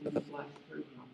to be blessed through him.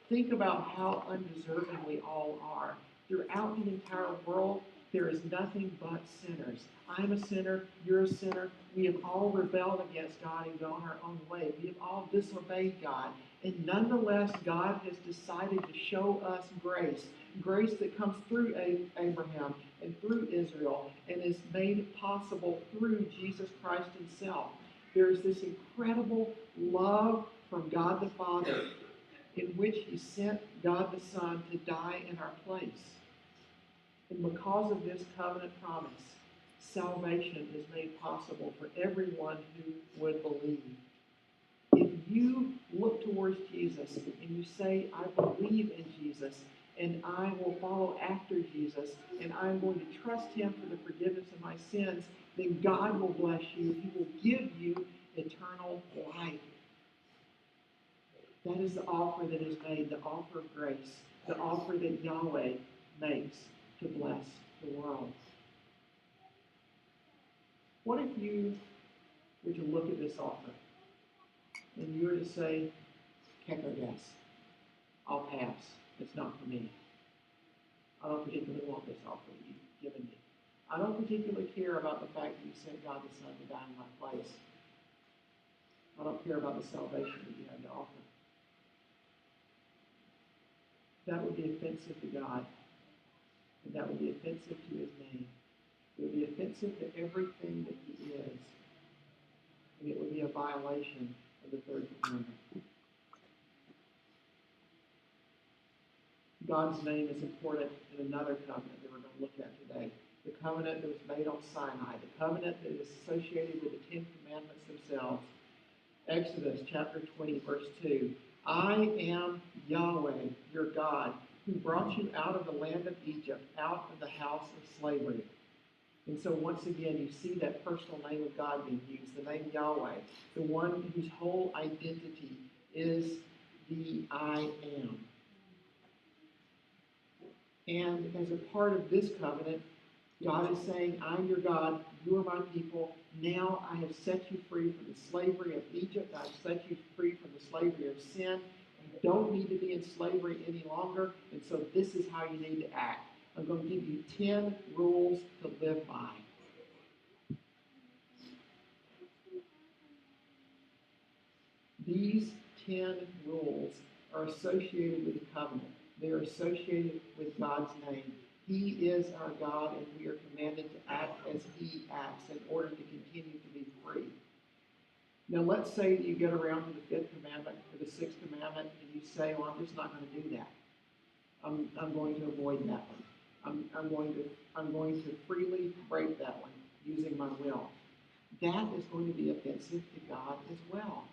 Think about how undeserving we all are. Throughout the entire world, there is nothing but sinners. I'm a sinner, you're a sinner. We have all rebelled against God and gone our own way. We have all disobeyed God. And nonetheless, God has decided to show us grace. Grace that comes through Abraham and through Israel and is made possible through Jesus Christ himself. There is this incredible love from God the Father in which he sent God the Son to die in our place. And because of this covenant promise, salvation is made possible for everyone who would believe. If you look towards Jesus and you say, I believe in Jesus, and I will follow after Jesus, and I'm going to trust him for the forgiveness of my sins, then God will bless you. He will give you eternal life. That is the offer that is made, the offer of grace, the offer that Yahweh makes to bless the world. What if you were to look at this offer and you were to say, Kekagas, I'll pass. It's not for me. I don't particularly want this offer that you've given me. I don't particularly care about the fact that you sent God the Son to die in my place. I don't care about the salvation that you have to offer. That would be offensive to God. And that would be offensive to his name. It would be offensive to everything that he is. And it would be a violation of the third commandment. God's name is important in another covenant that we're going to look at today. The covenant that was made on Sinai. The covenant that is associated with the Ten Commandments themselves. Exodus chapter 20, verse 2. I am Yahweh, your God, who brought you out of the land of Egypt, out of the house of slavery. And so once again, you see that personal name of God being used, the name Yahweh, the one whose whole identity is the I am. And as a part of this covenant, God is saying, I'm your God, you are my people. Now I have set you free from the slavery of Egypt. I've set you free from the slavery of sin. You don't need to be in slavery any longer. And so this is how you need to act. I'm going to give you 10 rules to live by. These 10 rules are associated with the covenant. They are associated with God's name. He is our God, and we are commanded to act as he acts in order to continue to be free. Now, let's say that you get around to the fifth commandment or the sixth commandment, and you say, well, I'm just not going to do that. I'm going to avoid that one. I'm going to freely break that one using my will. That is going to be offensive to God as well.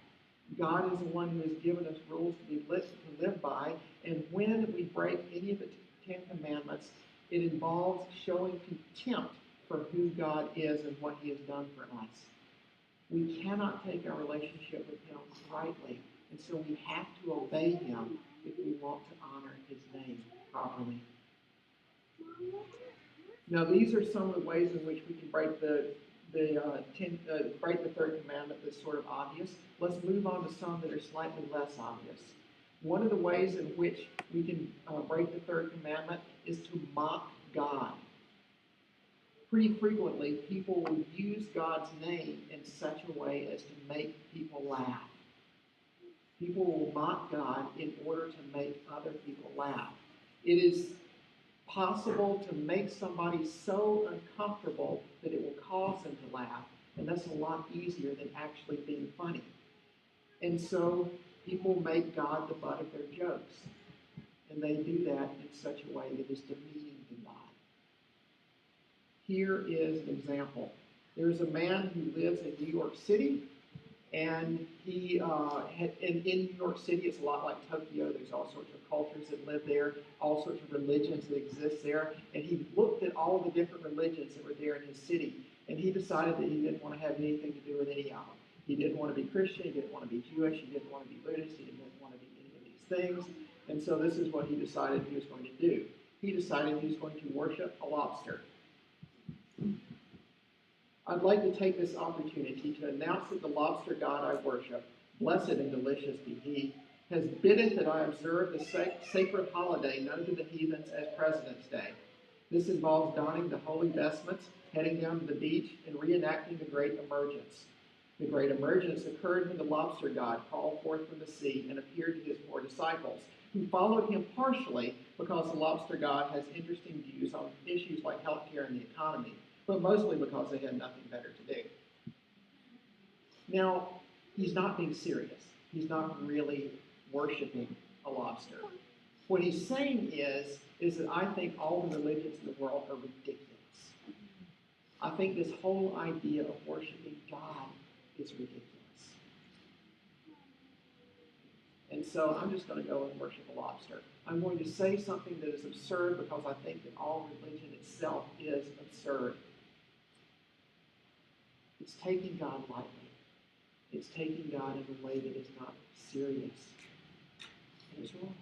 God is the one who has given us rules to live by, and when we break any of the 10 commandments, it involves showing contempt for who God is and what he has done for us. We cannot take our relationship with him rightly, and so we have to obey him if we want to honor his name properly. Now, these are some of the ways in which we can break the third commandment that's sort of obvious. Let's move on to some that are slightly less obvious. One of the ways in which we can break the third commandment is to mock God. Pretty frequently, people will use God's name in such a way as to make people laugh. People will mock God in order to make other people laugh. It is possible to make somebody so uncomfortable that it will cause them to laugh, and that's a lot easier than actually being funny. And so people make God the butt of their jokes, and they do that in such a way that is demeaning to God. Here is an example. There's a man who lives in New York City, and he in New York City, it's a lot like Tokyo. There's all sorts of cultures that live there, all sorts of religions that exist there. And he looked at all the different religions that were there in his city, and he decided that he didn't want to have anything to do with any of them. He didn't want to be Christian, he didn't want to be Jewish, he didn't want to be Buddhist, he didn't want to be any of these things. And so this is what he decided he was going to do. He decided he was going to worship a lobster. I'd like to take this opportunity to announce that the lobster god I worship, Blessed and delicious be he, has biddeth that I observe the sacred holiday known to the heathens as President's Day. This involves donning the holy vestments, heading down to the beach, and reenacting the Great Emergence. The Great Emergence occurred when the lobster god crawled forth from the sea and appeared to his 4 disciples, who followed him partially because the lobster god has interesting views on issues like healthcare and the economy, but mostly because they had nothing better to do. Now, he's not being serious. He's not really worshiping a lobster. What he's saying is that I think all the religions in the world are ridiculous. I think this whole idea of worshiping God is ridiculous. And so I'm just going to go and worship a lobster. I'm going to say something that is absurd because I think that all religion itself is absurd. It's taking God lightly. It's taking God in a way that is not serious. And it's wrong.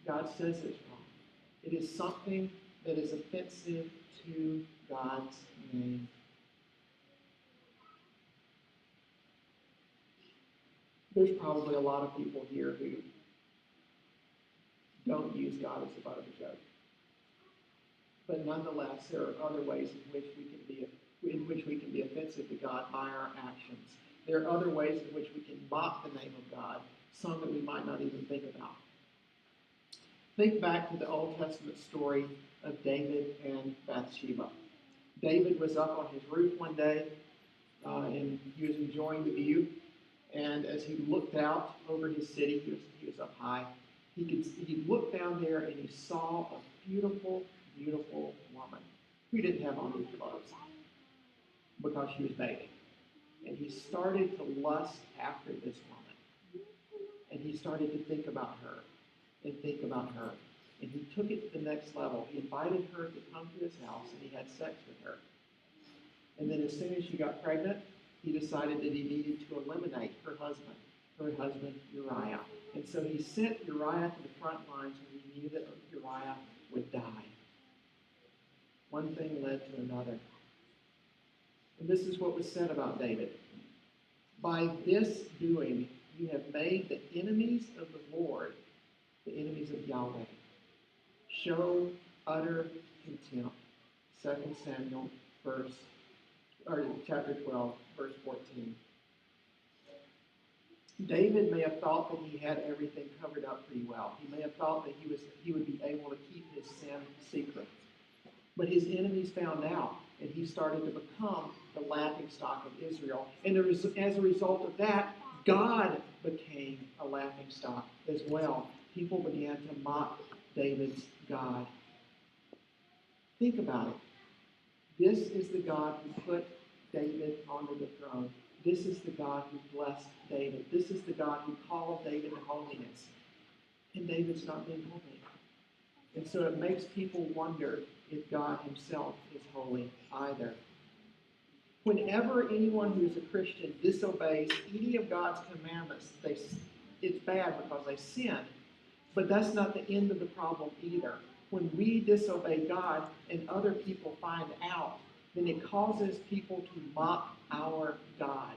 God says it's wrong. It is something that is offensive to God's name. There's probably a lot of people here who don't use God as a butt of a joke. But nonetheless, there are other ways in which we can be offensive to God by our actions. There are other ways in which we can mock the name of God, some that we might not even think about. Think back to the Old Testament story of David and Bathsheba. David was up on his roof one day, and he was enjoying the view. And as he looked out over his city, he was up high. He looked down there and he saw a beautiful, beautiful woman who didn't have on any clothes because she was bathing. And he started to lust after this woman. And he started to think about her and think about her. And he took it to the next level. He invited her to come to his house and he had sex with her. And then as soon as she got pregnant, he decided that he needed to eliminate her husband Uriah. And so he sent Uriah to the front lines when he knew that Uriah would die. One thing led to another. And this is what was said about David. By this doing, you have made the enemies of the Lord, the enemies of Yahweh, show utter contempt. 2 Samuel chapter 12, verse 14. David may have thought that he had everything covered up pretty well. He may have thought that he would be able to keep his sin secret. But his enemies found out, and he started to become the laughingstock of Israel. And as a result of that, God became a laughingstock as well. People began to mock David's God. Think about it. This is the God who put David onto the throne. This is the God who blessed David. This is the God who called David to holiness. And David's not being holy. And so it makes people wonder if God himself is holy either. Whenever anyone who is a Christian disobeys any of God's commandments, it's bad because they sin. But that's not the end of the problem either. When we disobey God and other people find out, then it causes people to mock our God.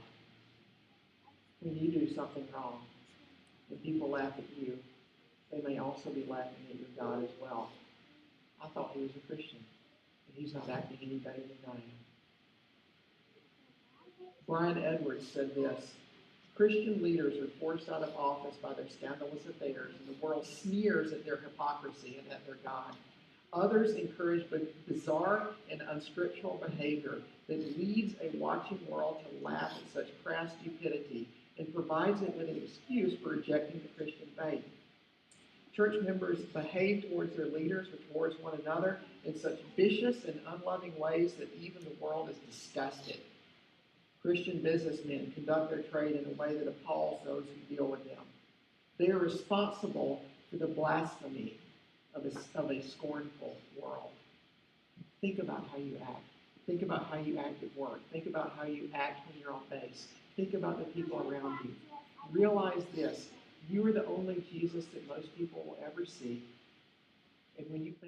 When you do something wrong and people laugh at you, they may also be laughing at your God as well. I thought he was a Christian, and he's not acting any better than I am. Brian Edwards said this: Christian leaders are forced out of office by their scandalous affairs, and the world sneers at their hypocrisy and at their God. Others encourage bizarre and unscriptural behavior that leads a watching world to laugh at such crass stupidity and provides it with an excuse for rejecting the Christian faith. Church members behave towards their leaders or towards one another in such vicious and unloving ways that even the world is disgusted. Christian businessmen conduct their trade in a way that appalls those who deal with them. They are responsible for the blasphemy of a scornful world. Think about how you act. Think about how you act at work. Think about how you act when you're on base. Think about the people around you. Realize this: you are the only Jesus that most people will ever see. And when you think